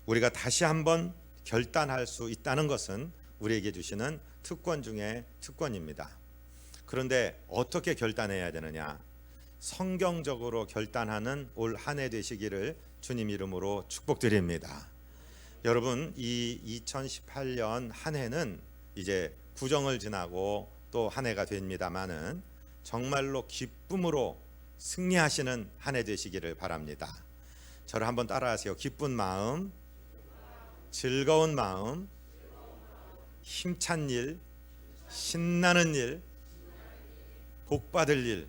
우리가 다시 한번 결단할 수 있다는 것은 우리에게 주시는 특권 중에 특권입니다. 그런데 어떻게 결단해야 되느냐? 성경적으로 결단하는 올 한 해 되시기를 주님 이름으로 축복드립니다. 여러분, 이 2018년 한 해는 이제 구정을 지나고 또 한 해가 됩니다마는 정말로 기쁨으로 승리하시는 한 해 되시기를 바랍니다. 저를 한번 따라하세요. 기쁜 마음, 즐거운 마음, 힘찬 일, 신나는 일, 복받을 일,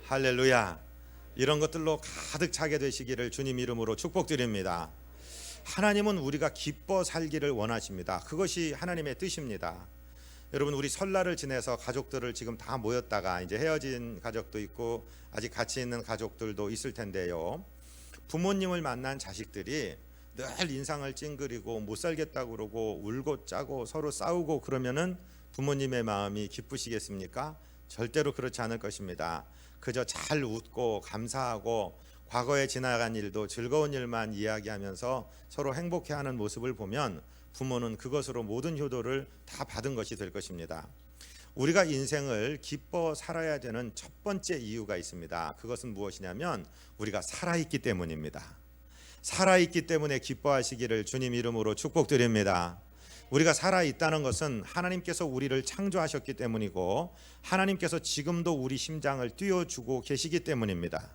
할렐루야. 이런 것들로 가득 차게 되시기를 주님 이름으로 축복드립니다. 하나님은 우리가 기뻐 살기를 원하십니다. 그것이 하나님의 뜻입니다. 여러분, 우리 설날을 지내서 가족들을 지금 다 모였다가 이제 헤어진 가족도 있고 아직 같이 있는 가족들도 있을 텐데요. 부모님을 만난 자식들이 늘 인상을 찡그리고 못 살겠다고 그러고 울고 짜고 서로 싸우고 그러면은 부모님의 마음이 기쁘시겠습니까? 절대로 그렇지 않을 것입니다. 그저 잘 웃고 감사하고 과거에 지나간 일도 즐거운 일만 이야기하면서 서로 행복해하는 모습을 보면 부모는 그것으로 모든 효도를 다 받은 것이 될 것입니다. 우리가 인생을 기뻐 살아야 되는 첫 번째 이유가 있습니다. 그것은 무엇이냐면 우리가 살아있기 때문입니다. 살아있기 때문에 기뻐하시기를 주님 이름으로 축복드립니다. 우리가 살아있다는 것은 하나님께서 우리를 창조하셨기 때문이고 하나님께서 지금도 우리 심장을 띄워주고 계시기 때문입니다.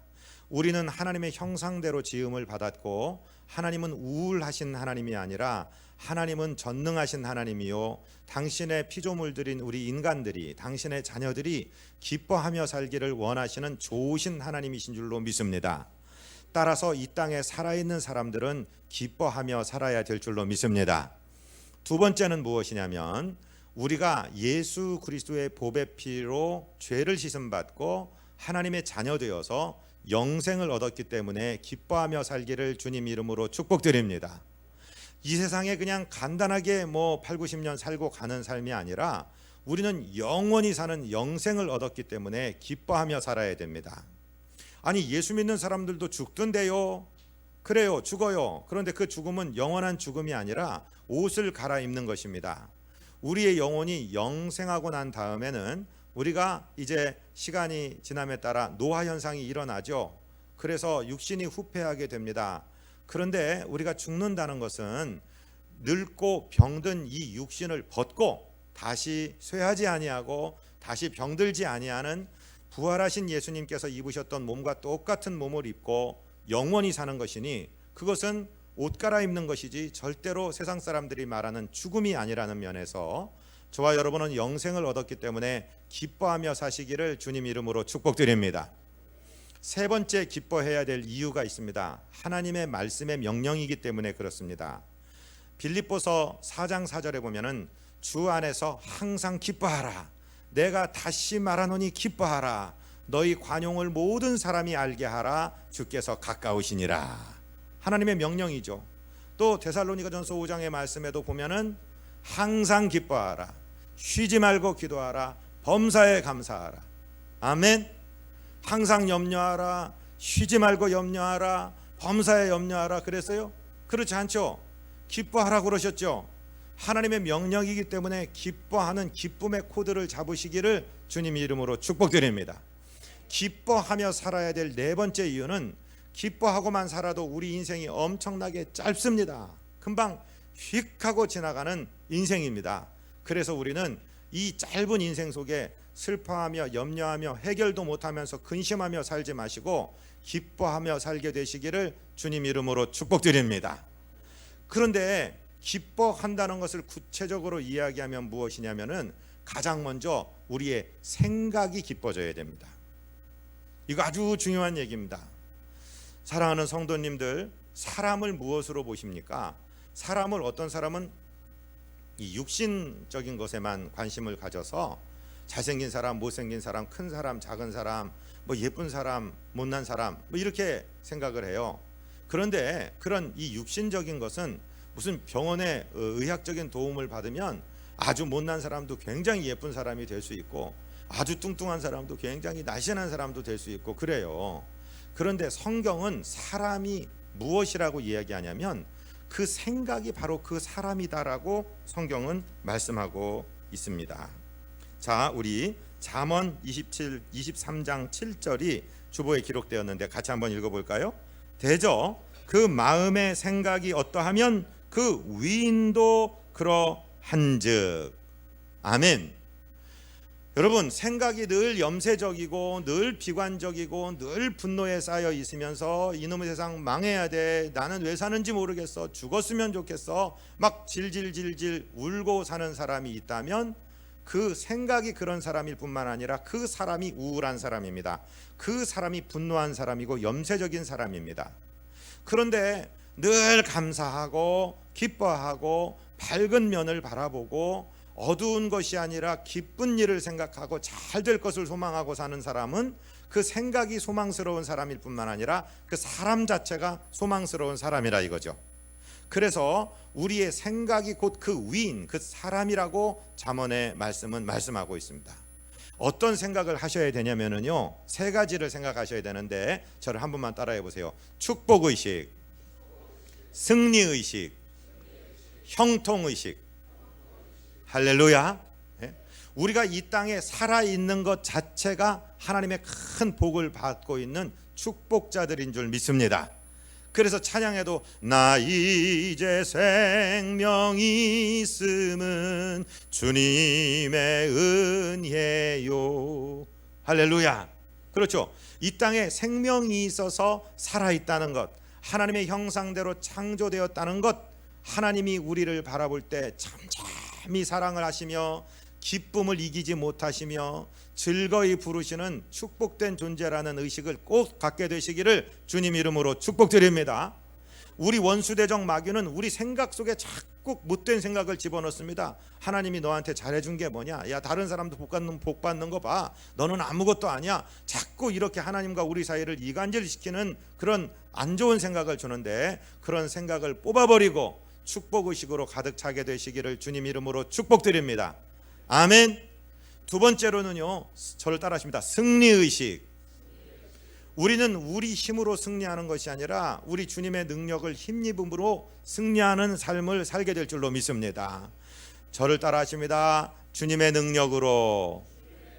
우리는 하나님의 형상대로 지음을 받았고 하나님은 우울하신 하나님이 아니라 하나님은 전능하신 하나님이요 당신의 피조물들인 우리 인간들이 당신의 자녀들이 기뻐하며 살기를 원하시는 좋으신 하나님이신 줄로 믿습니다. 따라서 이 땅에 살아있는 사람들은 기뻐하며 살아야 될 줄로 믿습니다. 두 번째는 무엇이냐면 우리가 예수 그리스도의 보배 피로 죄를 씻음받고 하나님의 자녀 되어서 영생을 얻었기 때문에 기뻐하며 살기를 주님 이름으로 축복드립니다. 이 세상에 그냥 간단하게 8, 90년 살고 가는 삶이 아니라 우리는 영원히 사는 영생을 얻었기 때문에 기뻐하며 살아야 됩니다. 아니, 예수 믿는 사람들도 죽던데요. 그래요, 죽어요. 그런데 그 죽음은 영원한 죽음이 아니라 옷을 갈아입는 것입니다. 우리의 영혼이 영생하고 난 다음에는 우리가 이제 시간이 지남에 따라 노화 현상이 일어나죠. 그래서 육신이 후패하게 됩니다. 그런데 우리가 죽는다는 것은 늙고 병든 이 육신을 벗고 다시 쇠하지 아니하고 다시 병들지 아니하는 부활하신 예수님께서 입으셨던 몸과 똑같은 몸을 입고 영원히 사는 것이니 그것은 옷 갈아입는 것이지 절대로 세상 사람들이 말하는 죽음이 아니라는 면에서 저와 여러분은 영생을 얻었기 때문에 기뻐하며 사시기를 주님 이름으로 축복드립니다. 세 번째 기뻐해야 될 이유가 있습니다. 하나님의 말씀의 명령이기 때문에 그렇습니다. 빌립보서 4장 4절에 보면은 주 안에서 항상 기뻐하라. 내가 다시 말하노니 기뻐하라. 너희 관용을 모든 사람이 알게 하라. 주께서 가까우시니라. 하나님의 명령이죠. 또 데살로니가전서 5장의 말씀에도 보면은 항상 기뻐하라. 쉬지 말고 기도하라. 범사에 감사하라. 아멘. 항상 염려하라. 쉬지 말고 염려하라. 범사에 염려하라. 그랬어요? 그렇지 않죠? 기뻐하라 그러셨죠? 하나님의 명령이기 때문에 기뻐하는 기쁨의 코드를 잡으시기를 주님 이름으로 축복드립니다. 기뻐하며 살아야 될 네 번째 이유는 기뻐하고만 살아도 우리 인생이 엄청나게 짧습니다. 금방 휙 하고 지나가는 인생입니다. 그래서 우리는 이 짧은 인생 속에 슬퍼하며 염려하며 해결도 못하면서 근심하며 살지 마시고 기뻐하며 살게 되시기를 주님 이름으로 축복드립니다. 그런데 기뻐한다는 것을 구체적으로 이야기하면 무엇이냐면은 가장 먼저 우리의 생각이 기뻐져야 됩니다. 이거 아주 중요한 얘기입니다. 사랑하는 성도님들, 사람을 무엇으로 보십니까? 사람을 어떤 사람은 이 육신적인 것에만 관심을 가져서 잘생긴 사람, 못생긴 사람, 큰 사람, 작은 사람, 예쁜 사람, 못난 사람 이렇게 생각을 해요. 그런데 그런 이 육신적인 것은 무슨 병원의 의학적인 도움을 받으면 아주 못난 사람도 굉장히 예쁜 사람이 될 수 있고 아주 뚱뚱한 사람도 굉장히 날씬한 사람도 될 수 있고 그래요. 그런데 성경은 사람이 무엇이라고 이야기하냐면 그 생각이 바로 그 사람이다라고 성경은 말씀하고 있습니다. 자, 우리 잠언 23장 7절이 주보에 기록되었는데 같이 한번 읽어볼까요? 대저 그 마음의 생각이 어떠하면 그 위인도 그러한즉. 아멘. 여러분, 생각이 늘 염세적이고 늘 비관적이고 늘 분노에 쌓여 있으면서 이놈의 세상 망해야 돼, 나는 왜 사는지 모르겠어, 죽었으면 좋겠어, 막 질질질질 울고 사는 사람이 있다면 그 생각이 그런 사람일 뿐만 아니라 그 사람이 우울한 사람입니다. 그 사람이 분노한 사람이고 염세적인 사람입니다. 그런데 늘 감사하고 기뻐하고 밝은 면을 바라보고 어두운 것이 아니라 기쁜 일을 생각하고 잘 될 것을 소망하고 사는 사람은 그 생각이 소망스러운 사람일 뿐만 아니라 그 사람 자체가 소망스러운 사람이라 이거죠. 그래서 우리의 생각이 곧 그 위인, 그 사람이라고 잠언의 말씀은 말씀하고 있습니다. 어떤 생각을 하셔야 되냐면요, 세 가지를 생각하셔야 되는데 저를 한 번만 따라해 보세요. 축복의식, 승리의식, 형통의식. 할렐루야. 우리가 이 땅에 살아있는 것 자체가 하나님의 큰 복을 받고 있는 축복자들인 줄 믿습니다. 그래서 찬양에도 나 이제 생명이 있음은 주님의 은혜요. 할렐루야. 그렇죠. 이 땅에 생명이 있어서 살아있다는 것, 하나님의 형상대로 창조되었다는 것, 하나님이 우리를 바라볼 때 잠잠히 사랑을 하시며 기쁨을 이기지 못하시며 즐거이 부르시는 축복된 존재라는 의식을 꼭 갖게 되시기를 주님 이름으로 축복드립니다. 우리 원수대적 마귀는 우리 생각 속에 자꾸 못된 생각을 집어넣습니다. 하나님이 너한테 잘해준 게 뭐냐, 야 다른 사람도 복 받는 거 봐, 너는 아무것도 아니야. 자꾸 이렇게 하나님과 우리 사이를 이간질시키는 그런 안 좋은 생각을 주는데, 그런 생각을 뽑아버리고 축복의식으로 가득 차게 되시기를 주님 이름으로 축복드립니다. 아멘. 두 번째로는요, 저를 따라하십니다. 승리의식. 우리는 우리 힘으로 승리하는 것이 아니라 우리 주님의 능력을 힘입음으로 승리하는 삶을 살게 될 줄로 믿습니다. 저를 따라하십니다. 주님의 능력으로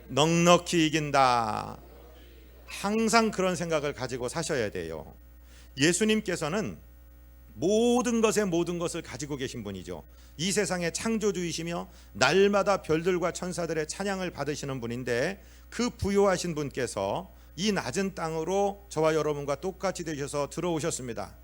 넉넉히 이긴다. 항상 그런 생각을 가지고 사셔야 돼요. 예수님께서는 모든 것에 모든 것을 가지고 계신 분이죠. 이 세상의 창조주이시며 날마다 별들과 천사들의 찬양을 받으시는 분인데, 그 부요하신 분께서 이 낮은 땅으로 저와 여러분과 똑같이 되셔서 들어오셨습니다.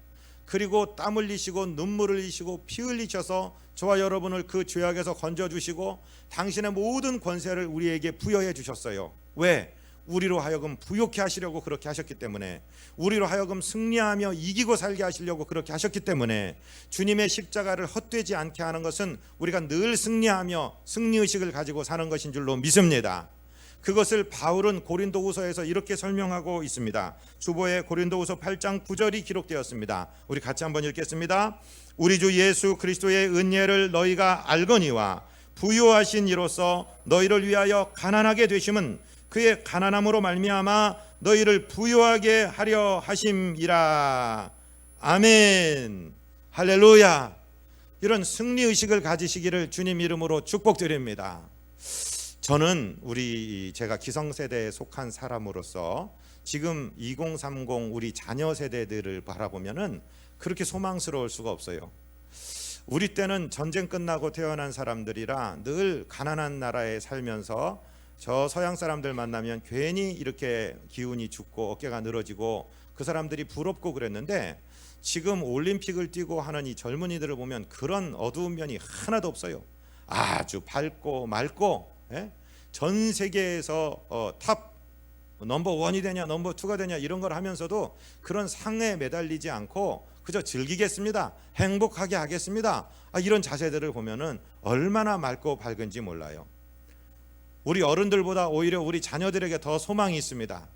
그리고 땀 흘리시고 눈물 흘리시고 피 흘리셔서 저와 여러분을 그 죄악에서 건져주시고 당신의 모든 권세를 우리에게 부여해 주셨어요. 왜? 우리로 하여금 부욕해 하시려고 그렇게 하셨기 때문에, 우리로 하여금 승리하며 이기고 살게 하시려고 그렇게 하셨기 때문에, 주님의 십자가를 헛되지 않게 하는 것은 우리가 늘 승리하며 승리의식을 가지고 사는 것인 줄로 믿습니다. 그것을 바울은 고린도후서에서 이렇게 설명하고 있습니다. 주보에 고린도후서 8장 9절이 기록되었습니다. 우리 같이 한번 읽겠습니다. 우리 주 예수 그리스도의 은혜를 너희가 알거니와 부요하신 이로써 너희를 위하여 가난하게 되심은 그의 가난함으로 말미암아 너희를 부요하게 하려 하심이라. 아멘. 할렐루야. 이런 승리의식을 가지시기를 주님 이름으로 축복드립니다. 저는 제가 기성세대에 속한 사람으로서 지금 2030 우리 자녀 세대들을 바라보면은 그렇게 소망스러울 수가 없어요. 우리 때는 전쟁 끝나고 태어난 사람들이라 늘 가난한 나라에 살면서 저 서양 사람들 만나면 괜히 이렇게 기운이 죽고 어깨가 늘어지고 그 사람들이 부럽고 그랬는데, 지금 올림픽을 뛰고 하는 이 젊은이들을 보면 그런 어두운 면이 하나도 없어요. 아주 밝고 맑고, 전 세계에서 탑 넘버 1이 되냐 넘버 2가 되냐 이런 걸 하면서도 그런 상에 매달리지 않고 그저 즐기겠습니다, 행복하게 하겠습니다, 이런 자세들을 보면은 얼마나 맑고 밝은지 몰라요. 우리 어른들보다 오히려 우리 자녀들에게 더 소망이 있습니다.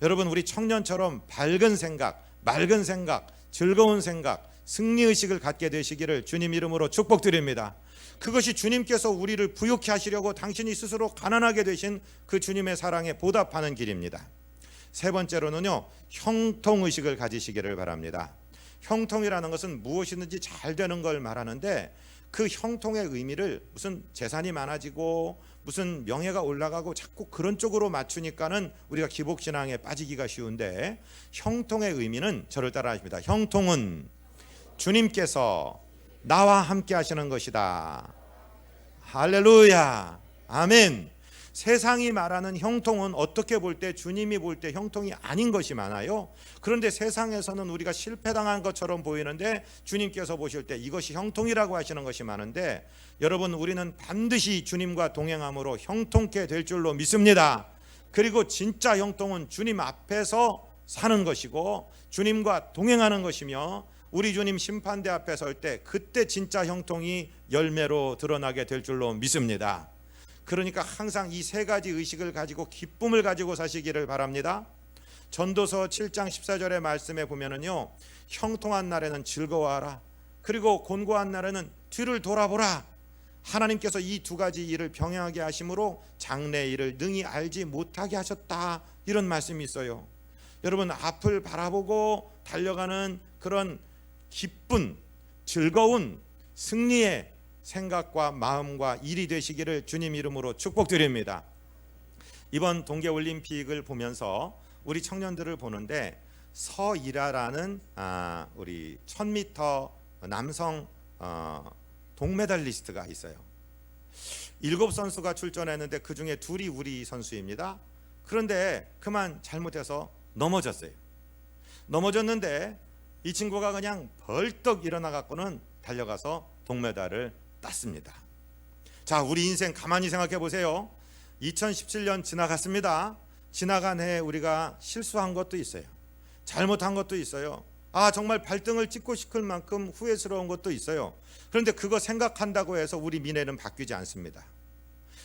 여러분, 우리 청년처럼 밝은 생각, 맑은 생각, 즐거운 생각, 승리의식을 갖게 되시기를 주님 이름으로 축복드립니다. 그것이 주님께서 우리를 부욕해 하시려고 당신이 스스로 가난하게 되신 그 주님의 사랑에 보답하는 길입니다. 세 번째로는요, 형통의식을 가지시기를 바랍니다. 형통이라는 것은 무엇이든지 잘 되는 걸 말하는데 그 형통의 의미를 무슨 재산이 많아지고 무슨 명예가 올라가고 자꾸 그런 쪽으로 맞추니까는 우리가 기복신앙에 빠지기가 쉬운데, 형통의 의미는 저를 따라 하십니다. 형통은 주님께서 나와 함께 하시는 것이다. 할렐루야, 아멘. 세상이 말하는 형통은 어떻게 볼 때, 주님이 볼 때 형통이 아닌 것이 많아요. 그런데 세상에서는 우리가 실패당한 것처럼 보이는데 주님께서 보실 때 이것이 형통이라고 하시는 것이 많은데, 여러분, 우리는 반드시 주님과 동행함으로 형통케 될 줄로 믿습니다. 그리고 진짜 형통은 주님 앞에서 사는 것이고 주님과 동행하는 것이며, 우리 주님 심판대 앞에 설 때 그때 진짜 형통이 열매로 드러나게 될 줄로 믿습니다. 그러니까 항상 이 세 가지 의식을 가지고 기쁨을 가지고 사시기를 바랍니다. 전도서 7장 14절의 말씀에 보면은요, 형통한 날에는 즐거워하라, 그리고 곤고한 날에는 뒤를 돌아보라. 하나님께서 이 두 가지 일을 병행하게 하심으로 장래 일을 능히 알지 못하게 하셨다, 이런 말씀이 있어요. 여러분, 앞을 바라보고 달려가는 그런 기쁜, 즐거운 승리의 생각과 마음과 일이 되시기를 주님 이름으로 축복드립니다. 이번 동계올림픽을 보면서 우리 청년들을 보는데 서이라라는 우리 1000m 남성 동메달리스트가 있어요. 7선수가 출전했는데 그 중에 2이 우리 선수입니다. 그런데 그만 잘못해서 넘어졌어요. 넘어졌는데 이 친구가 그냥 벌떡 일어나 갖고는 달려가서 동메달을 땄습니다. 자, 우리 인생 가만히 생각해 보세요. 2017년 지나갔습니다. 지나간 해에 우리가 실수한 것도 있어요. 잘못한 것도 있어요. 정말 발등을 찍고 싶을 만큼 후회스러운 것도 있어요. 그런데 그거 생각한다고 해서 우리 미래는 바뀌지 않습니다.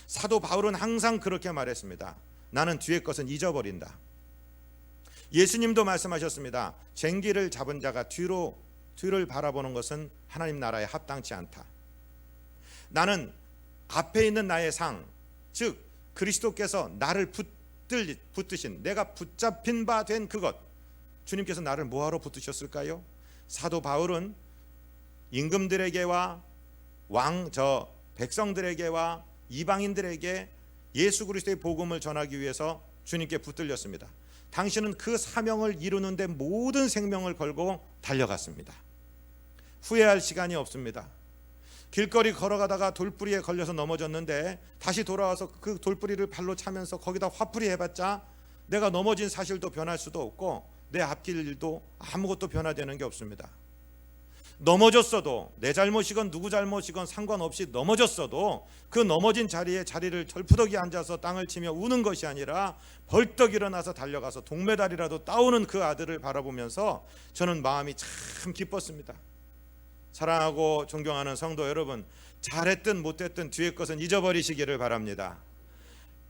사도 바울은 항상 그렇게 말했습니다. 나는 뒤의 것은 잊어버린다. 예수님도 말씀하셨습니다. 쟁기를 잡은 자가 뒤를 바라보는 것은 하나님 나라에 합당치 않다. 나는 앞에 있는 나의 상, 즉 그리스도께서 나를 붙드신, 내가 붙잡힌 바 된 그것, 주님께서 나를 뭐하러 붙드셨을까요? 사도 바울은 임금들에게와 백성들에게와 이방인들에게 예수 그리스도의 복음을 전하기 위해서 주님께 붙들렸습니다. 당신은 그 사명을 이루는데 모든 생명을 걸고 달려갔습니다. 후회할 시간이 없습니다. 길거리 걸어가다가 돌뿌리에 걸려서 넘어졌는데 다시 돌아와서 그 돌뿌리를 발로 차면서 거기다 화풀이 해봤자 내가 넘어진 사실도 변할 수도 없고 내 앞길도 아무것도 변화되는 게 없습니다. 넘어졌어도, 내 잘못이건 누구 잘못이건 상관없이 넘어졌어도 그 넘어진 자리에 자리를 절푸덕이 앉아서 땅을 치며 우는 것이 아니라 벌떡 일어나서 달려가서 동메달이라도 따오는 그 아들을 바라보면서 저는 마음이 참 기뻤습니다. 사랑하고 존경하는 성도 여러분, 잘했든 못했든 뒤의 것은 잊어버리시기를 바랍니다.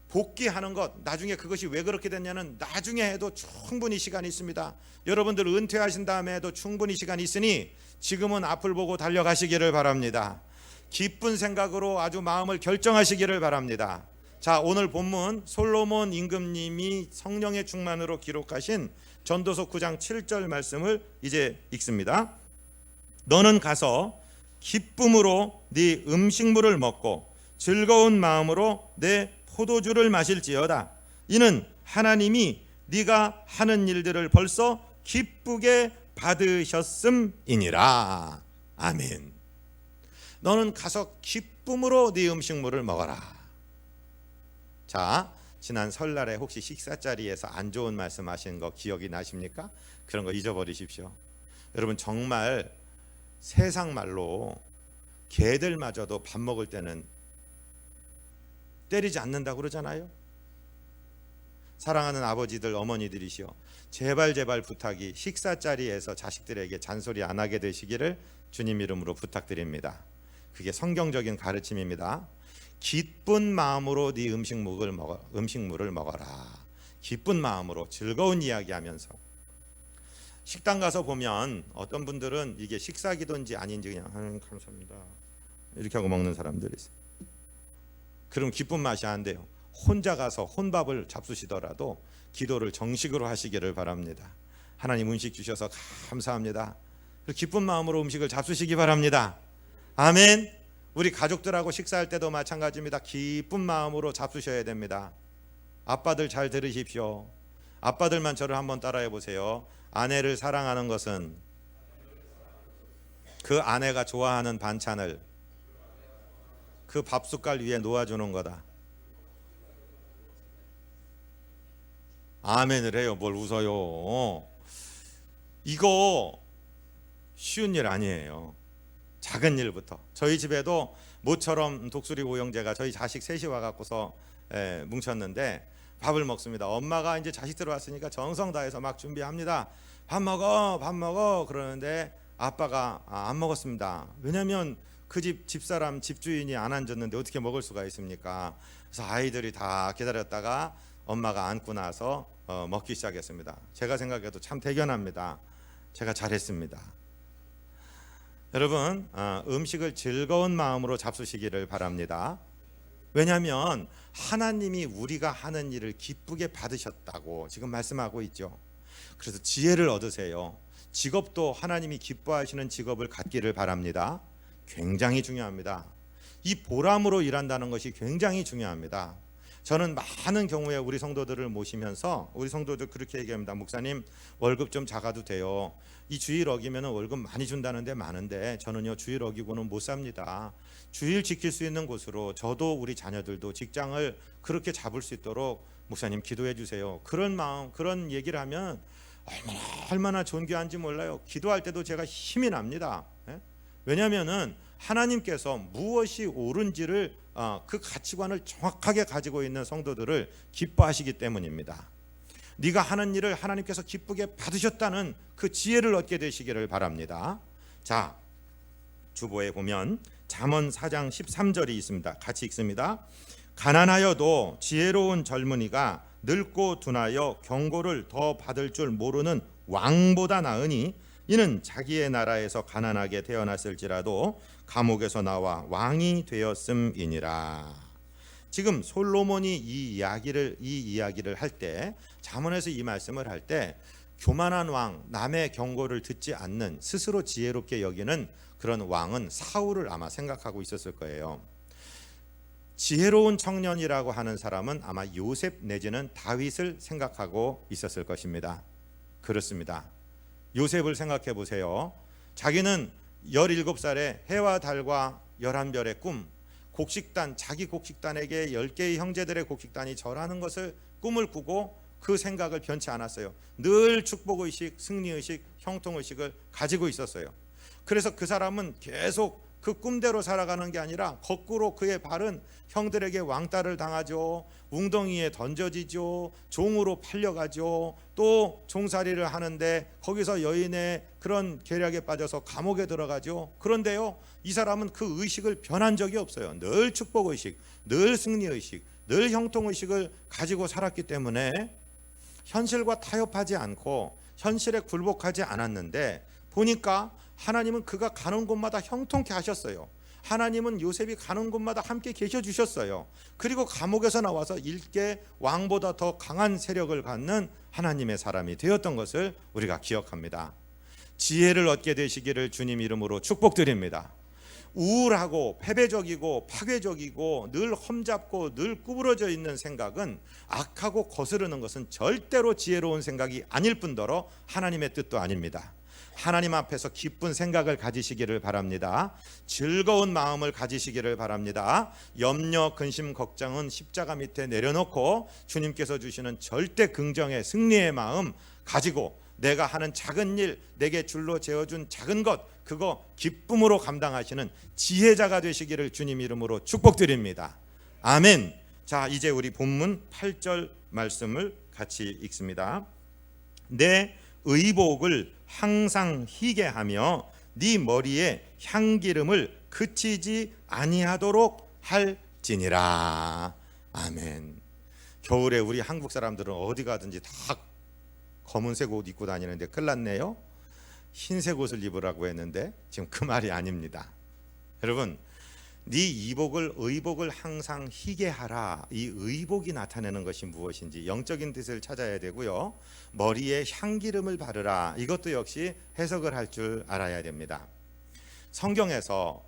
복귀하는 것, 나중에 그것이 왜 그렇게 됐냐는 나중에 해도 충분히 시간이 있습니다. 여러분들 은퇴하신 다음에 해도 충분히 시간이 있으니 지금은 앞을 보고 달려가시기를 바랍니다. 기쁜 생각으로 아주 마음을 결정하시기를 바랍니다. 자, 오늘 본문 솔로몬 임금님이 성령의 충만으로 기록하신 전도서 9장 7절 말씀을 이제 읽습니다. 너는 가서 기쁨으로 네 음식물을 먹고 즐거운 마음으로 내 포도주를 마실지어다. 이는 하나님이 네가 하는 일들을 벌써 기쁘게 받으셨음이니라. 아멘. 너는 가서 기쁨으로 네 음식물을 먹어라. 자, 지난 설날에 혹시 식사 자리에서 안 좋은 말씀 하신 거 기억이 나십니까? 그런 거 잊어버리십시오. 여러분, 정말 세상 말로 개들마저도 밥 먹을 때는 때리지 않는다고 그러잖아요. 사랑하는 아버지들, 어머니들이시여, 제발 부탁이 식사 자리에서 자식들에게 잔소리 안 하게 되시기를 주님 이름으로 부탁드립니다. 그게 성경적인 가르침입니다. 기쁜 마음으로 네 음식물을 먹어라. 기쁜 마음으로 즐거운 이야기하면서. 식당 가서 보면 어떤 분들은 이게 식사기도인지 아닌지 그냥 감사합니다 이렇게 하고 먹는 사람들이 있어요. 그럼 기쁜 맛이 안 돼요. 혼자 가서 혼밥을 잡수시더라도 기도를 정식으로 하시기를 바랍니다. 하나님 음식 주셔서 감사합니다. 기쁜 마음으로 음식을 잡수시기 바랍니다. 아멘. 우리 가족들하고 식사할 때도 마찬가지입니다. 기쁜 마음으로 잡수셔야 됩니다. 아빠들 잘 들으십시오. 아빠들만 저를 한번 따라해 보세요. 아내를 사랑하는 것은 그 아내가 좋아하는 반찬을 그 밥숟갈 위에 놓아주는 거다. 아멘을 해요. 뭘 웃어요. 이거 쉬운 일 아니에요. 작은 일부터. 저희 집에도 모처럼 독수리 오영재가 저희 자식 셋이 와갖고서 뭉쳤는데 밥을 먹습니다. 엄마가 이제 자식들 왔으니까 정성 다해서 막 준비합니다. 밥 먹어 그러는데 아빠가 안 먹었습니다. 왜냐하면 그 집사람 집주인이 안 앉았는데 어떻게 먹을 수가 있습니까? 그래서 아이들이 다 기다렸다가 엄마가 앉고 나서 먹기 시작했습니다. 제가 생각해도 참 대견합니다. 제가 잘했습니다. 여러분, 음식을 즐거운 마음으로 잡수시기를 바랍니다. 왜냐하면 하나님이 우리가 하는 일을 기쁘게 받으셨다고 지금 말씀하고 있죠. 그래서 지혜를 얻으세요. 직업도 하나님이 기뻐하시는 직업을 갖기를 바랍니다. 굉장히 중요합니다. 이 보람으로 일한다는 것이 굉장히 중요합니다. 저는 많은 경우에 우리 성도들을 모시면서 우리 성도들 그렇게 얘기합니다. 목사님, 월급 좀 작아도 돼요. 이 주일 어기면 월급 많이 준다는데 많은데 저는요 주일 어기고는 못 삽니다. 주일 지킬 수 있는 곳으로 저도 우리 자녀들도 직장을 그렇게 잡을 수 있도록 목사님 기도해 주세요. 그런 마음, 그런 얘기를 하면 얼마나 존귀한지 몰라요. 기도할 때도 제가 힘이 납니다. 왜냐하면은 하나님께서 무엇이 옳은지를 그 가치관을 정확하게 가지고 있는 성도들을 기뻐하시기 때문입니다. 네가 하는 일을 하나님께서 기쁘게 받으셨다는 그 지혜를 얻게 되시기를 바랍니다. 자, 주보에 보면 잠언 4장 13절이 있습니다. 같이 읽습니다. 가난하여도 지혜로운 젊은이가 늙고 둔하여 경고를 더 받을 줄 모르는 왕보다 나으니 이는 자기의 나라에서 가난하게 태어났을지라도 감옥에서 나와 왕이 되었음이니라. 지금 솔로몬이 이 이야기를 할 때, 잠언에서 이 말씀을 할 때 교만한 왕, 남의 경고를 듣지 않는 스스로 지혜롭게 여기는 그런 왕은 사울을 아마 생각하고 있었을 거예요. 지혜로운 청년이라고 하는 사람은 아마 요셉 내지는 다윗을 생각하고 있었을 것입니다. 그렇습니다. 요셉을 생각해 보세요. 자기는 17살에 해와 달과 11별의 꿈, 곡식단, 자기 곡식단에게 10개의 형제들의 곡식단이 절하는 것을 꿈을 꾸고 그 생각을 변치 않았어요. 늘 축복의식, 승리의식, 형통의식을 가지고 있었어요. 그래서 그 사람은 계속 그 꿈대로 살아가는 게 아니라 거꾸로 그의 발은 형들에게 왕따를 당하죠. 웅덩이에 던져지죠. 종으로 팔려가죠. 또 종살이를 하는데 거기서 여인의 그런 계략에 빠져서 감옥에 들어가죠. 그런데요, 이 사람은 그 의식을 변한 적이 없어요. 늘 축복의식, 늘 승리의식, 늘 형통의식을 가지고 살았기 때문에 현실과 타협하지 않고 현실에 굴복하지 않았는데 보니까 하나님은 그가 가는 곳마다 형통케 하셨어요. 하나님은 요셉이 가는 곳마다 함께 계셔 주셨어요. 그리고 감옥에서 나와서 일개 왕보다 더 강한 세력을 갖는 하나님의 사람이 되었던 것을 우리가 기억합니다. 지혜를 얻게 되시기를 주님 이름으로 축복드립니다. 우울하고 패배적이고 파괴적이고 늘 험잡고 늘 구부러져 있는 생각은 악하고 거스르는 것은 절대로 지혜로운 생각이 아닐 뿐더러 하나님의 뜻도 아닙니다. 하나님 앞에서 기쁜 생각을 가지시기를 바랍니다. 즐거운 마음을 가지시기를 바랍니다. 염려, 근심, 걱정은 십자가 밑에 내려놓고 주님께서 주시는 절대 긍정의 승리의 마음 가지고 내가 하는 작은 일, 내게 줄로 재어준 작은 것, 그거 기쁨으로 감당하시는 지혜자가 되시기를 주님 이름으로 축복드립니다. 아멘. 자, 이제 우리 본문 8절 말씀을 같이 읽습니다. 내 의복을 항상 희게 하며 네 머리에 향기름을 그치지 아니하도록 할지니라. 아멘. 겨울에 우리 한국 사람들은 어디 가든지 다 검은색 옷 입고 다니는데 큰일 났네요. 흰색 옷을 입으라고 했는데 지금 그 말이 아닙니다. 여러분, 네 이복을 의복을 항상 희게 하라. 이 의복이 나타내는 것이 무엇인지 영적인 뜻을 찾아야 되고요. 머리에 향기름을 바르라. 이것도 역시 해석을 할 줄 알아야 됩니다. 성경에서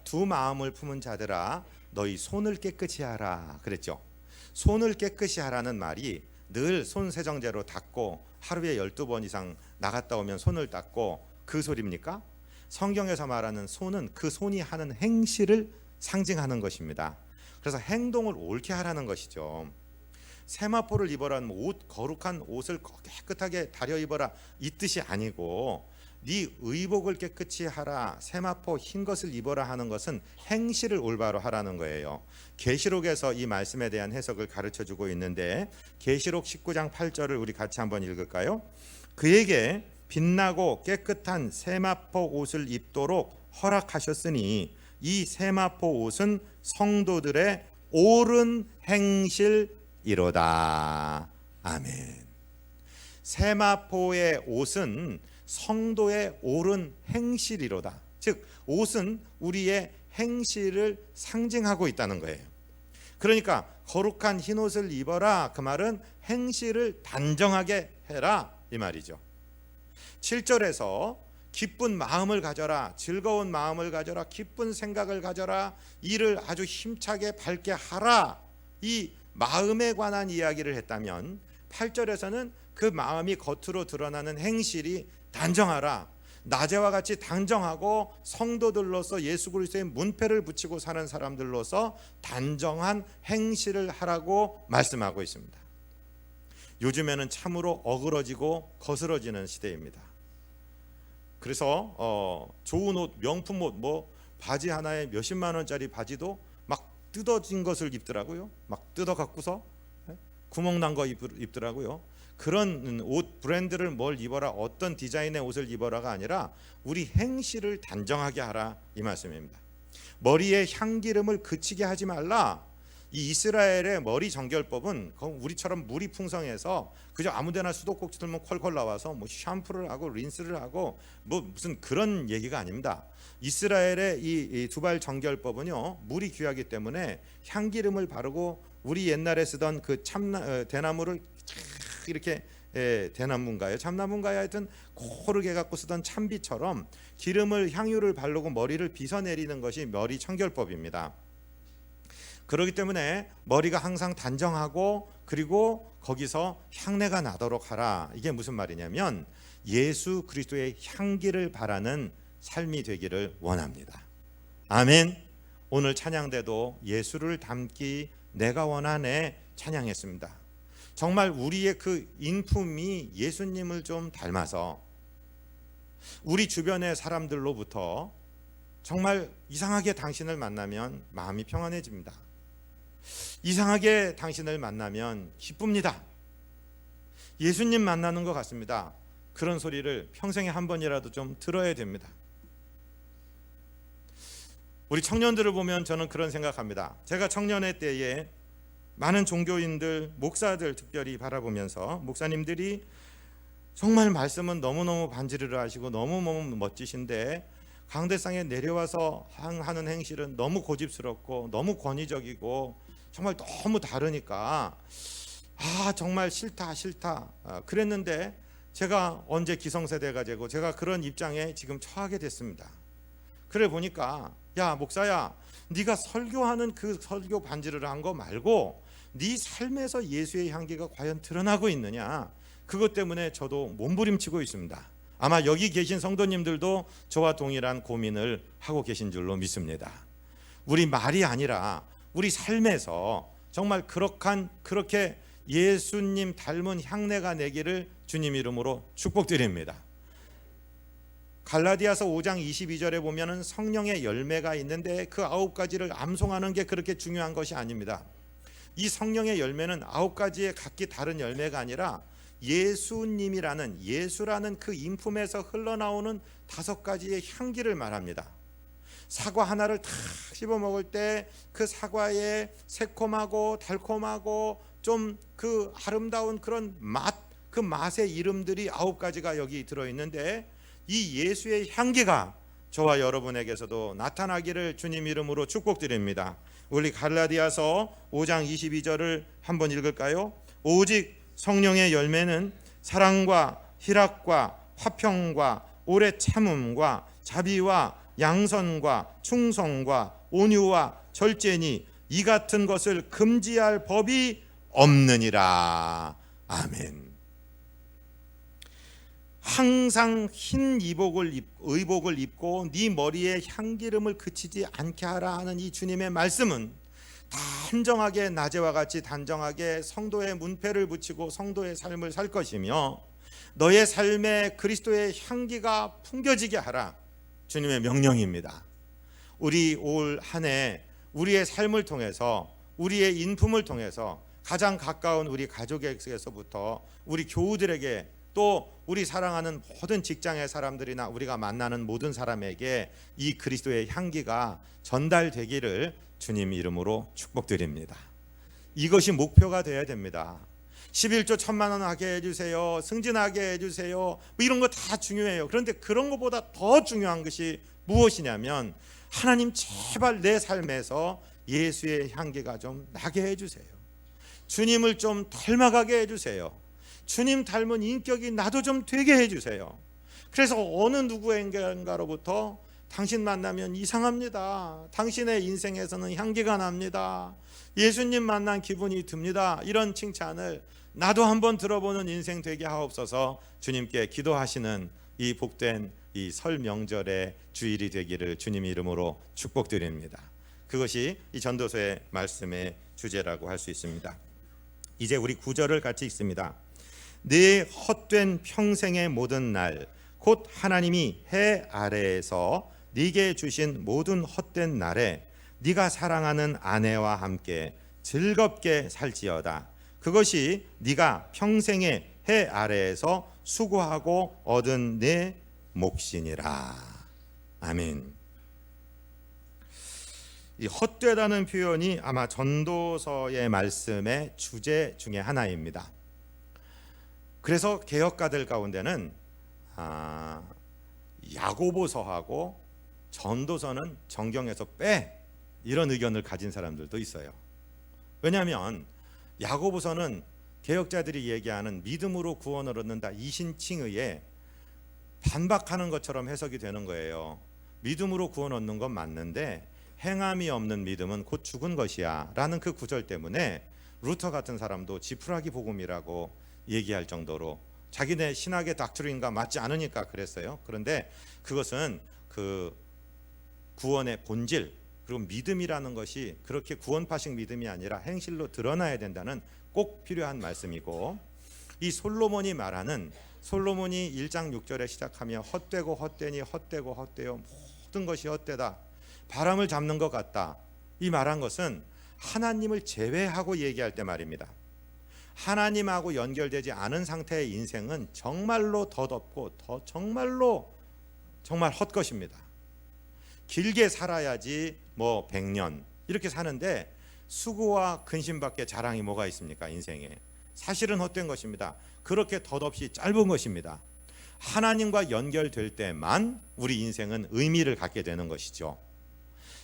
두 마음을 품은 자들아 너희 손을 깨끗이 하라 그랬죠. 손을 깨끗이 하라는 말이 늘 손 세정제로 닦고 하루에 12번 이상 나갔다 오면 손을 닦고 그 소리입니까? 성경에서 말하는 손은 그 손이 하는 행실을 상징하는 것입니다. 그래서 행동을 옳게 하라는 것이죠. 세마포를 입어라, 옷 거룩한 옷을 깨끗하게 다려 입어라 이 뜻이 아니고 네 의복을 깨끗이 하라, 세마포 흰 것을 입어라 하는 것은 행실을 올바로 하라는 거예요. 계시록에서 이 말씀에 대한 해석을 가르쳐 주고 있는데 계시록 19장 8절을 우리 같이 한번 읽을까요? 그에게 빛나고 깨끗한 세마포 옷을 입도록 허락하셨으니 이 세마포 옷은 성도들의 옳은 행실이로다. 아멘. 세마포의 옷은 성도의 옳은 행실이로다. 즉 옷은 우리의 행실을 상징하고 있다는 거예요. 그러니까 거룩한 흰 옷을 입어라 그 말은 행실을 단정하게 해라 이 말이죠. 7절에서 기쁜 마음을 가져라, 즐거운 마음을 가져라, 기쁜 생각을 가져라, 일을 아주 힘차게 밝게 하라, 이 마음에 관한 이야기를 했다면 8절에서는 그 마음이 겉으로 드러나는 행실이 단정하라, 낮에와 같이 단정하고 성도들로서 예수 그리스도의 문패를 붙이고 사는 사람들로서 단정한 행실을 하라고 말씀하고 있습니다. 요즘에는 참으로 어그러지고 거스러지는 시대입니다. 그래서 좋은 옷, 명품 옷, 뭐 바지 하나에 몇십만 원짜리 바지도 막 뜯어진 것을 입더라고요. 막 뜯어 갖고서 구멍 난 거 입더라고요. 그런 옷 브랜드를 뭘 입어라, 어떤 디자인의 옷을 입어라가 아니라 우리 행실을 단정하게 하라 이 말씀입니다. 머리에 향기름을 그치게 하지 말라. 이 이스라엘의 머리 정결법은 우리처럼 물이 풍성해서 그저 아무데나 수도꼭지 들면 콜콜 나와서 뭐 샴푸를 하고 린스를 하고 뭐 무슨 그런 얘기가 아닙니다. 이스라엘의 이 두발 정결법은요, 물이 귀하기 때문에 향기름을 바르고 우리 옛날에 쓰던 그 대나무를 이렇게 대나무인가요? 참나무인가요? 하여튼 고르게 갖고 쓰던 참비처럼 기름을 향유를 바르고 머리를 빗어내리는 것이 머리 청결법입니다. 그렇기 때문에 머리가 항상 단정하고 그리고 거기서 향내가 나도록 하라. 이게 무슨 말이냐면 예수 그리스도의 향기를 바라는 삶이 되기를 원합니다. 아멘. 오늘 찬양대도 예수를 닮기 내가 원하네 찬양했습니다. 정말 우리의 그 인품이 예수님을 좀 닮아서 우리 주변의 사람들로부터 정말 이상하게 당신을 만나면 마음이 평안해집니다. 이상하게 당신을 만나면 기쁩니다. 예수님 만나는 것 같습니다. 그런 소리를 평생에 한 번이라도 좀 들어야 됩니다. 우리 청년들을 보면 저는 그런 생각합니다. 제가 청년의 때에 많은 종교인들, 목사들 특별히 바라보면서 목사님들이 정말 말씀은 너무너무 반지르르 하시고 너무너무 멋지신데 강대상에 내려와서 하는 행실은 너무 고집스럽고 너무 권위적이고 정말 너무 다르니까 정말 싫다 그랬는데 제가 언제 기성세대가 되고 제가 그런 입장에 지금 처하게 됐습니다. 그래 보니까 야 목사야, 네가 설교하는 그 설교 반지를 한 거 말고 네 삶에서 예수의 향기가 과연 드러나고 있느냐, 그것 때문에 저도 몸부림치고 있습니다. 아마 여기 계신 성도님들도 저와 동일한 고민을 하고 계신 줄로 믿습니다. 우리 말이 아니라 우리 삶에서 정말 그렇게 예수님 닮은 향내가 내기를 주님 이름으로 축복드립니다. 갈라디아서 5장 22절에 보면은 성령의 열매가 있는데 그 9가지를 암송하는 게 그렇게 중요한 것이 아닙니다. 이 성령의 열매는 9가지의 각기 다른 열매가 아니라 예수라는 그 인품에서 흘러나오는 5가지의 향기를 말합니다. 사과 하나를 탁 씹어 먹을 때 그 사과의 새콤하고 달콤하고 좀 그 아름다운 그런 맛, 그 맛의 이름들이 9가지가 여기 들어있는데 이 예수의 향기가 저와 여러분에게서도 나타나기를 주님 이름으로 축복드립니다. 우리 갈라디아서 5장 22절을 한번 읽을까요? 오직 성령의 열매는 사랑과 희락과 화평과 오래 참음과 자비와 양선과 충성과 온유와 절제니 이 같은 것을 금지할 법이 없느니라. 아멘. 항상 흰 의복을 입고 네 머리에 향기름을 그치지 않게 하라 하는 이 주님의 말씀은 단정하게 낮에와 같이 단정하게 성도의 문패를 붙이고 성도의 삶을 살 것이며 너의 삶에 그리스도의 향기가 풍겨지게 하라. 주님의 명령입니다. 우리 올 한 해 우리의 삶을 통해서 우리의 인품을 통해서 가장 가까운 우리 가족에게서부터 우리 교우들에게 또 우리 사랑하는 모든 직장의 사람들이나 우리가 만나는 모든 사람에게 이 그리스도의 향기가 전달되기를 주님 이름으로 축복드립니다. 이것이 목표가 되어야 됩니다. 11조 1,000만 원 하게 해주세요. 승진하게 해주세요. 뭐 이런 거 다 중요해요. 그런데 그런 것보다 더 중요한 것이 무엇이냐면 하나님 제발 내 삶에서 예수의 향기가 좀 나게 해주세요. 주님을 좀 닮아가게 해주세요. 주님 닮은 인격이 나도 좀 되게 해주세요. 그래서 어느 누구인가로부터 당신 만나면 이상합니다. 당신의 인생에서는 향기가 납니다. 예수님 만난 기분이 듭니다. 이런 칭찬을 나도 한번 들어보는 인생 되게 하옵소서. 주님께 기도하시는 이 복된 이 설 명절의 주일이 되기를 주님 이름으로 축복드립니다. 그것이 이 전도서의 말씀의 주제라고 할 수 있습니다. 이제 우리 9절을 같이 읽습니다. 네 헛된 평생의 모든 날 곧 하나님이 해 아래에서 네게 주신 모든 헛된 날에 네가 사랑하는 아내와 함께 즐겁게 살지어다. 그것이 네가 평생의 해 아래에서 수고하고 얻은 네 몫이니라. 아멘. 이 헛되다는 표현이 아마 전도서의 말씀의 주제 중에 하나입니다. 그래서 개혁가들 가운데는 야고보서하고 전도서는 정경에서 빼, 이런 의견을 가진 사람들도 있어요. 왜냐하면 야고보서는 개혁자들이 얘기하는 믿음으로 구원을 얻는다 이 신칭의에 반박하는 것처럼 해석이 되는 거예요. 믿음으로 구원 얻는 건 맞는데 행함이 없는 믿음은 곧 죽은 것이야 라는 그 구절 때문에 루터 같은 사람도 지푸라기 복음이라고 얘기할 정도로 자기네 신학의 닥트린과 맞지 않으니까 그랬어요. 그런데 그것은 그 구원의 본질, 그리고 믿음이라는 것이 그렇게 구원파식 믿음이 아니라 행실로 드러나야 된다는 꼭 필요한 말씀이고, 이 솔로몬이 말하는, 솔로몬이 1장 6절에 시작하며 헛되고 헛되니 헛되고 헛되요 모든 것이 헛되다, 바람을 잡는 것 같다, 이 말한 것은 하나님을 제외하고 얘기할 때 말입니다. 하나님하고 연결되지 않은 상태의 인생은 정말로 덧없고 정말로 정말 헛것입니다. 길게 살아야지 뭐 100년 이렇게 사는데 수고와 근심밖에 자랑이 뭐가 있습니까? 인생에 사실은 헛된 것입니다. 그렇게 덧없이 짧은 것입니다. 하나님과 연결될 때만 우리 인생은 의미를 갖게 되는 것이죠.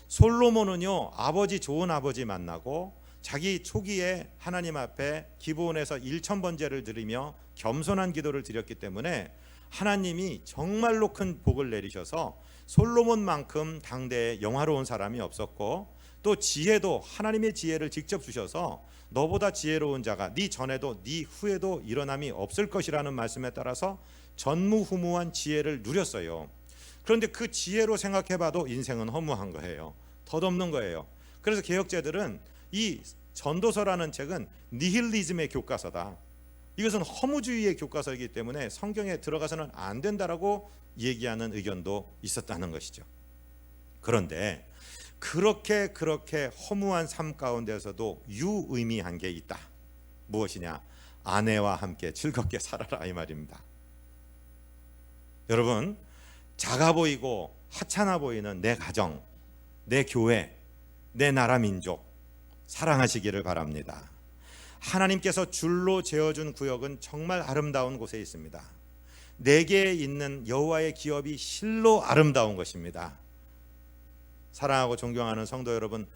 솔로몬은요, 아버지, 좋은 아버지 만나고 자기 초기에 하나님 앞에 기브온에서 1,000번제를 드리며 겸손한 기도를 드렸기 때문에 하나님이 정말로 큰 복을 내리셔서 솔로몬만큼 당대에 영화로운 사람이 없었고, 또 지혜도 하나님의 지혜를 직접 주셔서 너보다 지혜로운 자가 네 전에도 네 후에도 일어남이 없을 것이라는 말씀에 따라서 전무후무한 지혜를 누렸어요. 그런데 그 지혜로 생각해봐도 인생은 허무한 거예요. 덧없는 거예요. 그래서 개혁자들은 이 전도서라는 책은 니힐리즘의 교과서다, 이것은 허무주의의 교과서이기 때문에 성경에 들어가서는 안 된다라고 얘기하는 의견도 있었다는 것이죠. 그런데 그렇게 허무한 삶 가운데서도 유의미한 게 있다. 무엇이냐? 아내와 함께 즐겁게 살아라, 이 말입니다. 여러분, 작아 보이고 하찮아 보이는 내 가정, 내 교회, 내 나라 민족 사랑하시기를 바랍니다. 하나님께서 줄로 재어준 구역은 정말 아름다운 곳에 있습니다. 내게 있는 여호와의 기업이 실로 아름다운 것입니다. 사랑하고 존경하는 성도 여러분,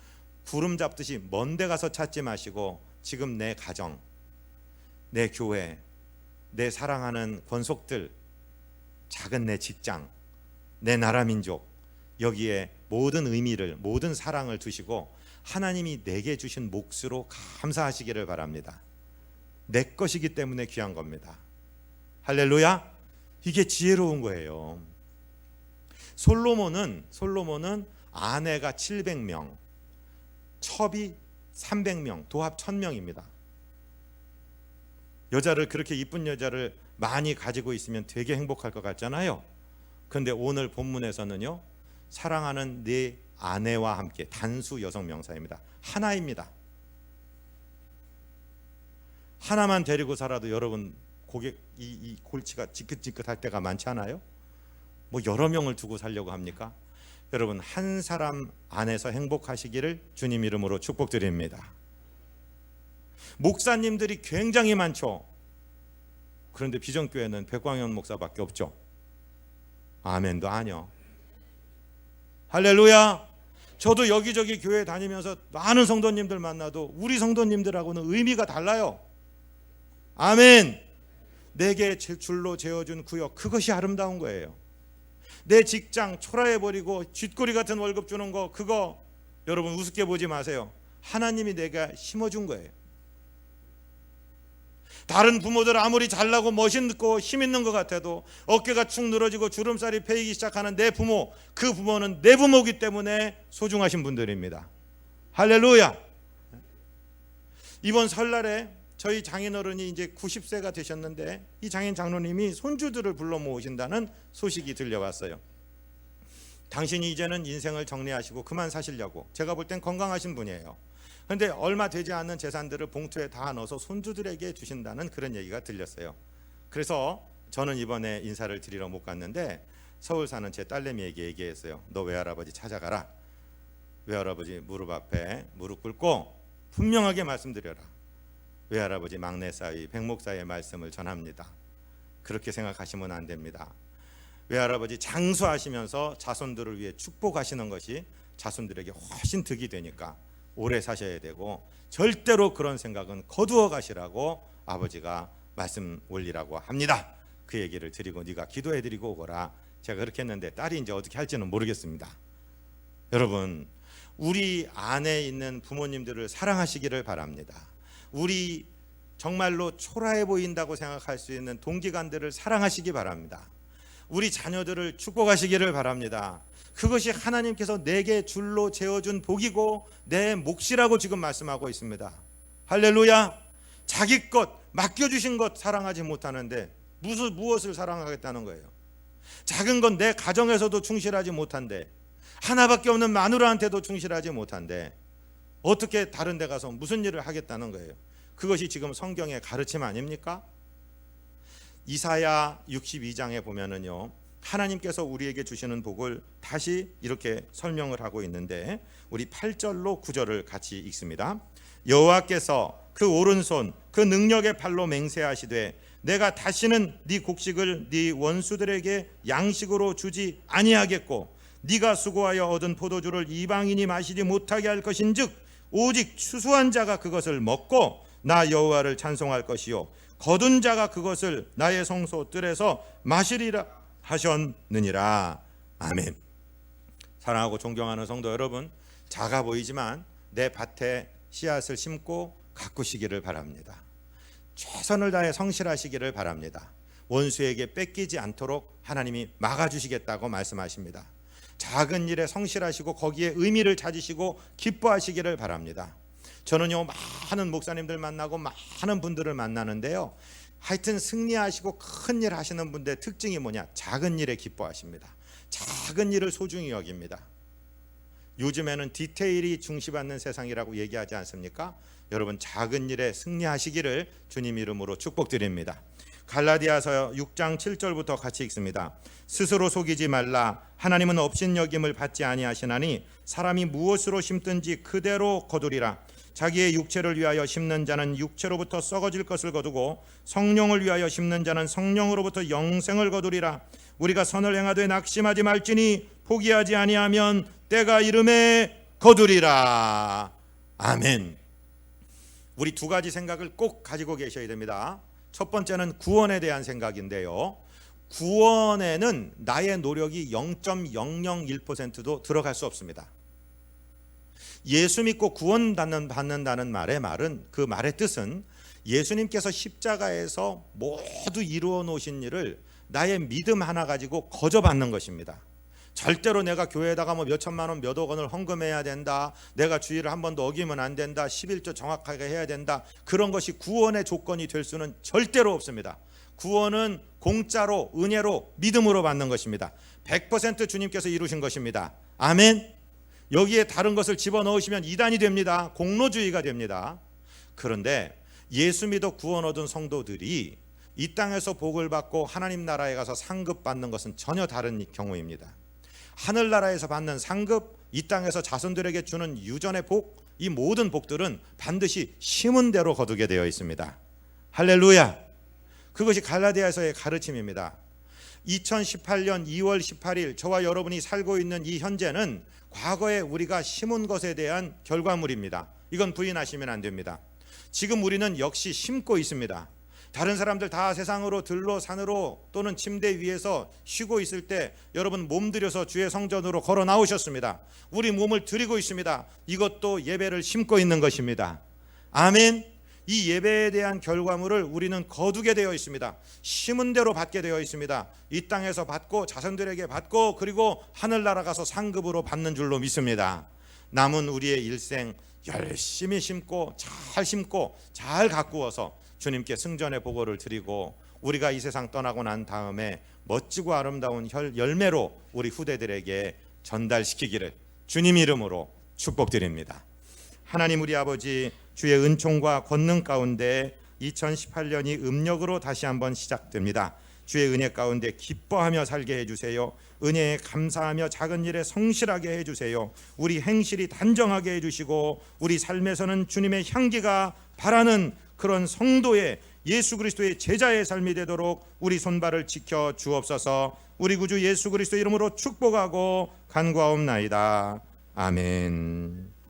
구름 잡듯이 먼 데 가서 찾지 마시고 지금 내 가정, 내 교회, 내 사랑하는 권속들, 작은 내 직장, 내 나라 민족, 여기에 모든 의미를, 모든 사랑을 두시고 하나님이 내게 주신 몫으로 감사하시기를 바랍니다. 내 것이기 때문에 귀한 겁니다. 할렐루야. 이게 지혜로운 거예요. 솔로몬은 아내가 700명, 첩이 300명, 도합 1000명입니다. 여자를, 그렇게 이쁜 여자를 많이 가지고 있으면 되게 행복할 것 같잖아요. 그런데 오늘 본문에서는요, 사랑하는 네 아내와 함께, 단수 여성 명사입니다. 하나입니다. 하나만 데리고 살아도 여러분 이 골치가 지긋지긋할 때가 많지 않아요? 뭐 여러 명을 두고 살려고 합니까? 여러분, 한 사람 안에서 행복하시기를 주님 이름으로 축복드립니다. 목사님들이 굉장히 많죠. 그런데 비전교회는 백광현 목사밖에 없죠. 아멘도 아니요. 할렐루야. 저도 여기저기 교회 다니면서 많은 성도님들 만나도 우리 성도님들하고는 의미가 달라요. 아멘. 내게 줄로 재어준 구역, 그것이 아름다운 거예요. 내 직장 초라해버리고 쥐꼬리 같은 월급 주는 거, 그거 여러분 우습게 보지 마세요. 하나님이 내가 심어준 거예요. 다른 부모들 아무리 잘나고 멋있고 힘 있는 것 같아도 어깨가 축 늘어지고 주름살이 패이기 시작하는 내 부모, 그 부모는 내 부모이기 때문에 소중하신 분들입니다. 할렐루야. 이번 설날에 저희 장인어른이 이제 90세가 되셨는데 이 장인 장로님이 손주들을 불러 모으신다는 소식이 들려왔어요. 당신이 이제는 인생을 정리하시고 그만 사시려고, 제가 볼 땐 건강하신 분이에요. 그런데 얼마 되지 않는 재산들을 봉투에 다 넣어서 손주들에게 주신다는 그런 얘기가 들렸어요. 그래서 저는 이번에 인사를 드리러 못 갔는데 서울 사는 제 딸내미에게 얘기했어요. 너 외할아버지 찾아가라. 외할아버지 무릎 앞에 무릎 꿇고 분명하게 말씀드려라. 외할아버지 막내 사위 백목사의 말씀을 전합니다. 그렇게 생각하시면 안 됩니다. 외할아버지 장수하시면서 자손들을 위해 축복하시는 것이 자손들에게 훨씬 득이 되니까 오래 사셔야 되고, 절대로 그런 생각은 거두어 가시라고 아버지가 말씀 올리라고 합니다. 그 얘기를 드리고 네가 기도해 드리고 오거라. 제가 그렇게 했는데 딸이 이제 어떻게 할지는 모르겠습니다. 여러분, 우리 안에 있는 부모님들을 사랑하시기를 바랍니다. 우리 정말로 초라해 보인다고 생각할 수 있는 동기간들을 사랑하시기 바랍니다. 우리 자녀들을 축복하시기를 바랍니다. 그것이 하나님께서 내게 줄로 재어준 복이고 내 몫이라고 지금 말씀하고 있습니다. 할렐루야. 자기 것, 맡겨주신 것 사랑하지 못하는데 무엇을 사랑하겠다는 거예요? 작은 건 내 가정에서도 충실하지 못한데, 하나밖에 없는 마누라한테도 충실하지 못한데 어떻게 다른 데 가서 무슨 일을 하겠다는 거예요? 그것이 지금 성경의 가르침 아닙니까? 이사야 62장에 보면은요, 하나님께서 우리에게 주시는 복을 다시 이렇게 설명을 하고 있는데, 우리 8절로 9절을 같이 읽습니다. 여호와께서 그 오른손 그 능력의 팔로 맹세하시되 내가 다시는 네 곡식을 네 원수들에게 양식으로 주지 아니하겠고 네가 수고하여 얻은 포도주를 이방인이 마시지 못하게 할 것인즉 오직 추수한 자가 그것을 먹고 나 여호와를 찬송할 것이요 거둔 자가 그것을 나의 성소 뜰에서 마시리라 하셨느니라. 아멘. 사랑하고 존경하는 성도 여러분, 작아 보이지만 내 밭에 씨앗을 심고 가꾸시기를 바랍니다. 최선을 다해 성실하시기를 바랍니다. 원수에게 뺏기지 않도록 하나님이 막아주시겠다고 말씀하십니다. 작은 일에 성실하시고 거기에 의미를 찾으시고 기뻐하시기를 바랍니다. 저는요, 많은 목사님들 만나고 많은 분들을 만나는데요, 하여튼 승리하시고 큰 일 하시는 분들의 특징이 뭐냐? 작은 일에 기뻐하십니다. 작은 일을 소중히 여깁니다. 요즘에는 디테일이 중시받는 세상이라고 얘기하지 않습니까? 여러분, 작은 일에 승리하시기를 주님 이름으로 축복드립니다. 갈라디아서 6장 7절부터 같이 읽습니다. 스스로 속이지 말라. 하나님은 업신여김을 받지 아니하시나니 사람이 무엇으로 심든지 그대로 거두리라. 자기의 육체를 위하여 심는 자는 육체로부터 썩어질 것을 거두고 성령을 위하여 심는 자는 성령으로부터 영생을 거두리라. 우리가 선을 행하되 낙심하지 말지니 포기하지 아니하면 때가 이름에 거두리라. 아멘. 우리 두 가지 생각을 꼭 가지고 계셔야 됩니다. 첫 번째는 구원에 대한 생각인데요, 구원에는 나의 노력이 0.001%도 들어갈 수 없습니다. 예수 믿고 구원받는다는 말은, 그 말의 뜻은 예수님께서 십자가에서 모두 이루어 놓으신 일을 나의 믿음 하나 가지고 거저받는 것입니다. 절대로 내가 교회에다가 몇 천만 원, 몇 억 원을 헌금해야 된다, 내가 주의를 한 번도 어기면 안 된다, 11조 정확하게 해야 된다, 그런 것이 구원의 조건이 될 수는 절대로 없습니다. 구원은 공짜로, 은혜로, 믿음으로 받는 것입니다. 100% 주님께서 이루신 것입니다. 아멘. 여기에 다른 것을 집어넣으시면 이단이 됩니다. 공로주의가 됩니다. 그런데 예수 믿어 구원 얻은 성도들이 이 땅에서 복을 받고 하나님 나라에 가서 상급 받는 것은 전혀 다른 경우입니다. 하늘나라에서 받는 상급, 이 땅에서 자손들에게 주는 유전의 복, 이 모든 복들은 반드시 심은 대로 거두게 되어 있습니다. 할렐루야. 그것이 갈라디아서의 가르침입니다. 2018년 2월 18일 저와 여러분이 살고 있는 이 현재는 과거에 우리가 심은 것에 대한 결과물입니다. 이건 부인하시면 안 됩니다. 지금 우리는 역시 심고 있습니다. 다른 사람들 다 세상으로 들로 산으로 또는 침대 위에서 쉬고 있을 때 여러분 몸들여서 주의 성전으로 걸어 나오셨습니다. 우리 몸을 드리고 있습니다. 이것도 예배를 심고 있는 것입니다. 아멘. 이 예배에 대한 결과물을 우리는 거두게 되어 있습니다. 심은 대로 받게 되어 있습니다. 이 땅에서 받고 자손들에게 받고 그리고 하늘나라 가서 상급으로 받는 줄로 믿습니다. 남은 우리의 일생 열심히 심고 잘 가꾸어서 주님께 승전의 보고를 드리고 우리가 이 세상 떠나고 난 다음에 멋지고 아름다운 열매로 우리 후대들에게 전달시키기를 주님 이름으로 축복드립니다. 하나님 우리 아버지, 주의 은총과 권능 가운데 2018년이 음력으로 다시 한번 시작됩니다. 주의 은혜 가운데 기뻐하며 살게 해주세요. 은혜에 감사하며 작은 일에 성실하게 해주세요. 우리 행실이 단정하게 해주시고 우리 삶에서는 주님의 향기가 바라는 그런 성도의 예수 그리스도의 제자의 삶이 되도록 우리 손발을 지켜 주옵소서. 우리 구주 예수 그리스도 이름으로 축복하고 간구하옵나이다. 아멘.